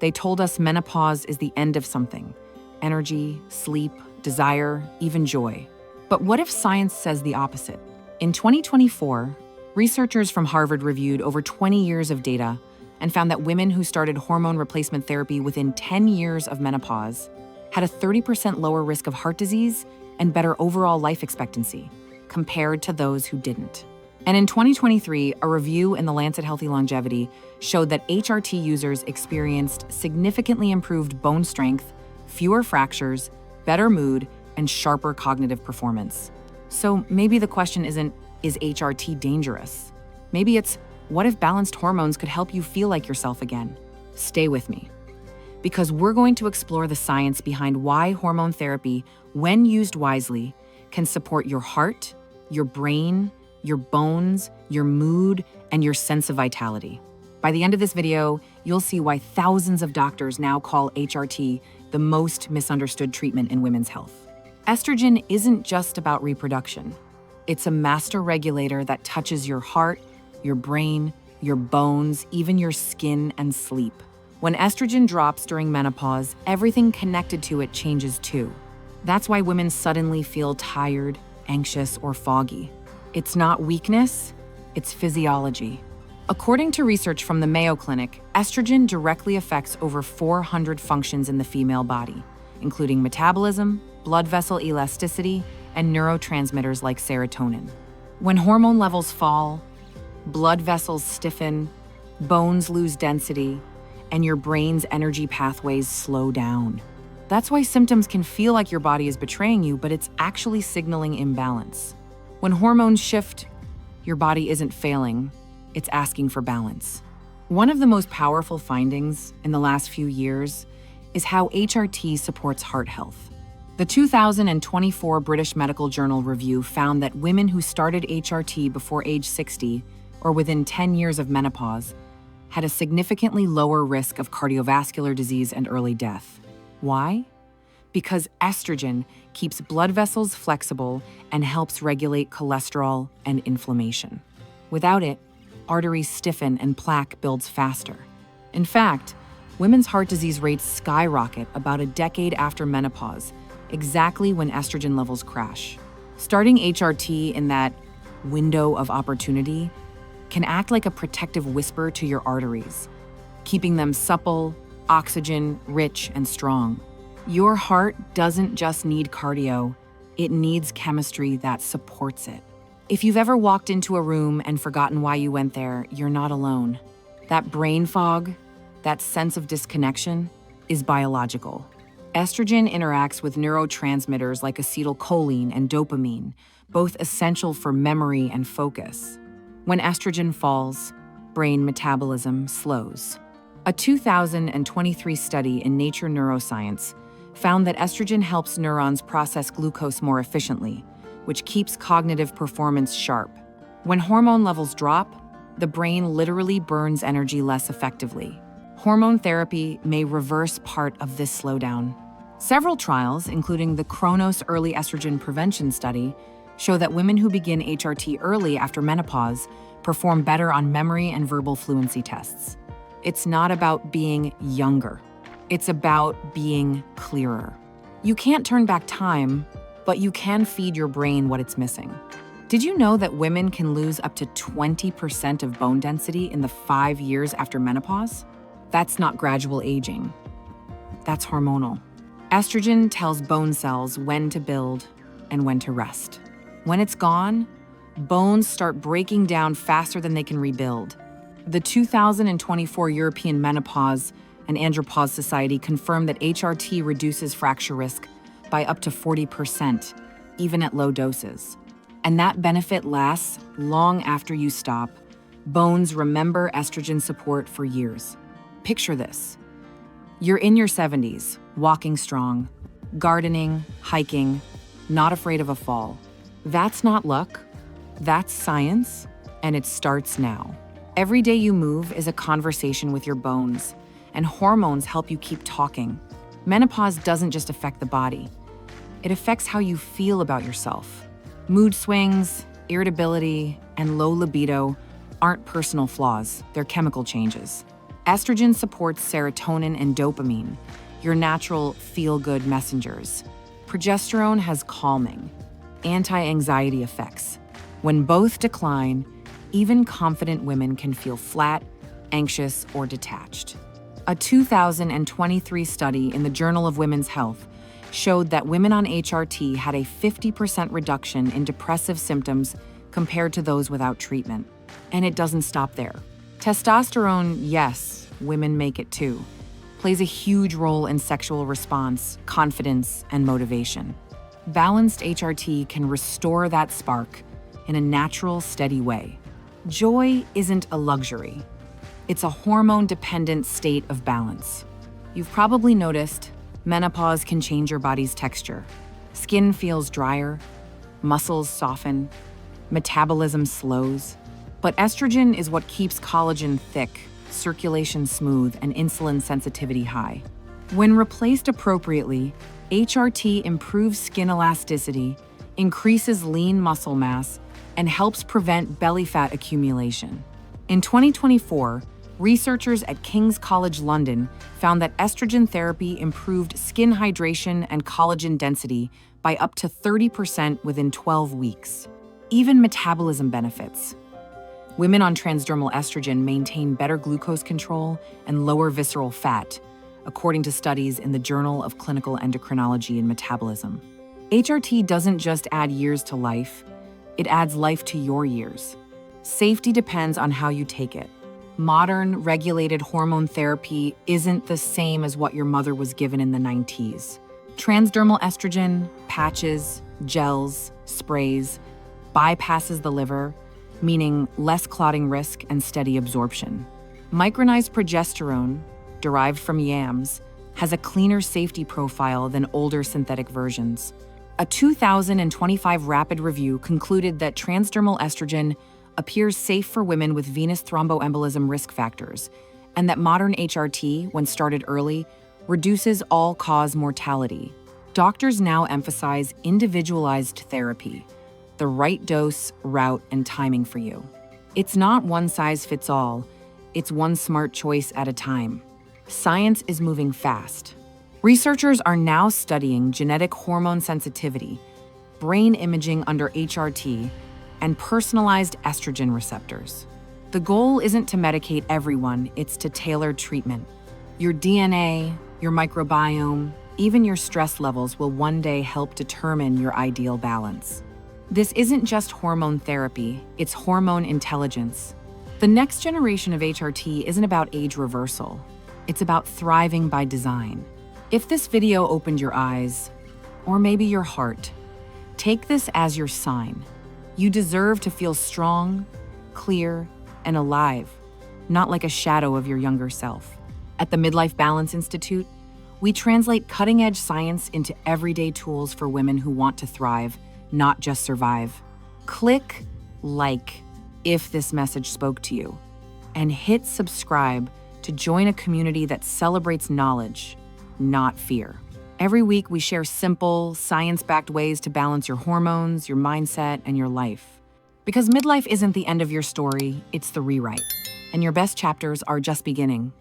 They told us menopause is the end of something: energy, sleep, desire, even joy. But what if science says the opposite? In 2024, researchers from Harvard reviewed over 20 years of data and found that women who started hormone replacement therapy within 10 years of menopause had a 30% lower risk of heart disease and better overall life expectancy compared to those who didn't. And in 2023, a review in the Lancet Healthy Longevity showed that HRT users experienced significantly improved bone strength, fewer fractures, better mood, and sharper cognitive performance. So maybe the question isn't, is HRT dangerous? Maybe it's, what if balanced hormones could help you feel like yourself again? Stay with me, because we're going to explore the science behind why hormone therapy, when used wisely, can support your heart, your brain, your bones, your mood, and your sense of vitality. By the end of this video, you'll see why thousands of doctors now call HRT the most misunderstood treatment in women's health. Estrogen isn't just about reproduction. It's a master regulator that touches your heart, your brain, your bones, even your skin and sleep. When estrogen drops during menopause, everything connected to it changes too. That's why women suddenly feel tired, anxious, or foggy. It's not weakness, it's physiology. According to research from the Mayo Clinic, estrogen directly affects over 400 functions in the female body, including metabolism, blood vessel elasticity, and neurotransmitters like serotonin. When hormone levels fall, blood vessels stiffen, bones lose density, and your brain's energy pathways slow down. That's why symptoms can feel like your body is betraying you, but it's actually signaling imbalance. When hormones shift, your body isn't failing, it's asking for balance. One of the most powerful findings in the last few years is how HRT supports heart health. The 2024 British Medical Journal review found that women who started HRT before age 60 or within 10 years of menopause had a significantly lower risk of cardiovascular disease and early death. Why? Because estrogen keeps blood vessels flexible and helps regulate cholesterol and inflammation. Without it, arteries stiffen and plaque builds faster. In fact, women's heart disease rates skyrocket about a decade after menopause, exactly when estrogen levels crash. Starting HRT in that window of opportunity can act like a protective whisper to your arteries, keeping them supple, oxygen-rich, and strong. Your heart doesn't just need cardio, it needs chemistry that supports it. If you've ever walked into a room and forgotten why you went there, you're not alone. That brain fog, that sense of disconnection, is biological. Estrogen interacts with neurotransmitters like acetylcholine and dopamine, both essential for memory and focus. When estrogen falls, brain metabolism slows. A 2023 study in Nature Neuroscience found that estrogen helps neurons process glucose more efficiently, which keeps cognitive performance sharp. When hormone levels drop, the brain literally burns energy less effectively. Hormone therapy may reverse part of this slowdown. Several trials, including the Chronos Early Estrogen Prevention Study, show that women who begin HRT early after menopause perform better on memory and verbal fluency tests. It's not about being younger. It's about being clearer. You can't turn back time, but you can feed your brain what it's missing. Did you know that women can lose up to 20% of bone density in the 5 years after menopause? That's not gradual aging. That's hormonal. Estrogen tells bone cells when to build and when to rest. When it's gone, bones start breaking down faster than they can rebuild. The 2024 European Menopause and Andropause Society confirmed that HRT reduces fracture risk by up to 40%, even at low doses. And that benefit lasts long after you stop. Bones remember estrogen support for years. Picture this. You're in your 70s, walking strong, gardening, hiking, not afraid of a fall. That's not luck. That's science, and it starts now. Every day you move is a conversation with your bones, and hormones help you keep talking. Menopause doesn't just affect the body. It affects how you feel about yourself. Mood swings, irritability, and low libido aren't personal flaws, they're chemical changes. Estrogen supports serotonin and dopamine, your natural feel-good messengers. Progesterone has calming, anti-anxiety effects. When both decline, even confident women can feel flat, anxious, or detached. A 2023 study in the Journal of Women's Health showed that women on HRT had a 50% reduction in depressive symptoms compared to those without treatment. And it doesn't stop there. Testosterone, yes, women make it too, plays a huge role in sexual response, confidence, and motivation. Balanced HRT can restore that spark in a natural, steady way. Joy isn't a luxury. It's a hormone-dependent state of balance. You've probably noticed menopause can change your body's texture. Skin feels drier, muscles soften, metabolism slows. But estrogen is what keeps collagen thick, circulation smooth, and insulin sensitivity high. When replaced appropriately, HRT improves skin elasticity, increases lean muscle mass, and helps prevent belly fat accumulation. In 2024, researchers at King's College London found that estrogen therapy improved skin hydration and collagen density by up to 30% within 12 weeks. Even metabolism benefits. Women on transdermal estrogen maintain better glucose control and lower visceral fat, according to studies in the Journal of Clinical Endocrinology and Metabolism. HRT doesn't just add years to life, it adds life to your years. Safety depends on how you take it. Modern, regulated hormone therapy isn't the same as what your mother was given in the 90s. Transdermal estrogen, patches, gels, sprays, bypasses the liver, meaning less clotting risk and steady absorption. Micronized progesterone, derived from yams, has a cleaner safety profile than older synthetic versions. A 2025 rapid review concluded that transdermal estrogen appears safe for women with venous thromboembolism risk factors, and that modern HRT, when started early, reduces all-cause mortality. Doctors now emphasize individualized therapy, the right dose, route, and timing for you. It's not one size fits all, it's one smart choice at a time. Science is moving fast. Researchers are now studying genetic hormone sensitivity, brain imaging under HRT, and personalized estrogen receptors. The goal isn't to medicate everyone, it's to tailor treatment. Your DNA, your microbiome, even your stress levels will one day help determine your ideal balance. This isn't just hormone therapy, it's hormone intelligence. The next generation of HRT isn't about age reversal, it's about thriving by design. If this video opened your eyes, or maybe your heart, take this as your sign. You deserve to feel strong, clear, and alive, not like a shadow of your younger self. At the Midlife Balance Institute, we translate cutting-edge science into everyday tools for women who want to thrive, not just survive. Click like if this message spoke to you, and hit subscribe to join a community that celebrates knowledge, not fear. Every week, we share simple, science-backed ways to balance your hormones, your mindset, and your life. Because midlife isn't the end of your story, it's the rewrite. And your best chapters are just beginning.